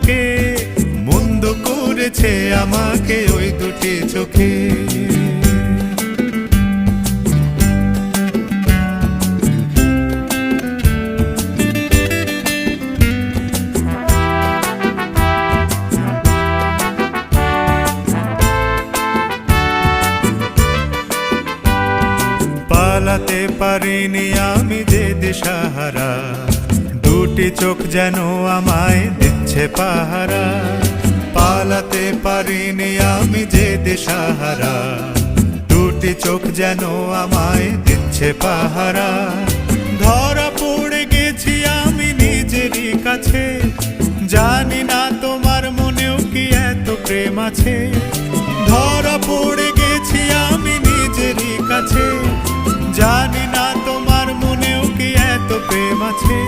থাকে, মন্দ করেছে আমাকে ওই দুটি চোখে। পালাতে পারিনি আমি যে দিশাহারা, দুটি চোখ যেন আমায় দিচ্ছে পাহারা। পালাতে পারিনি আমি যে দিশাহারা, দুটি চোখ যেন আমায় দিচ্ছে পাহারা। ধরা পড়ে গেছি আমি নিজেরই কাছে, জানি না তোমার মনেও কি এত প্রেম আছে। ধরা পড়ে গেছি আমি নিজেরই কাছে, জানি না তোমার মনেও কি এত প্রেম আছে।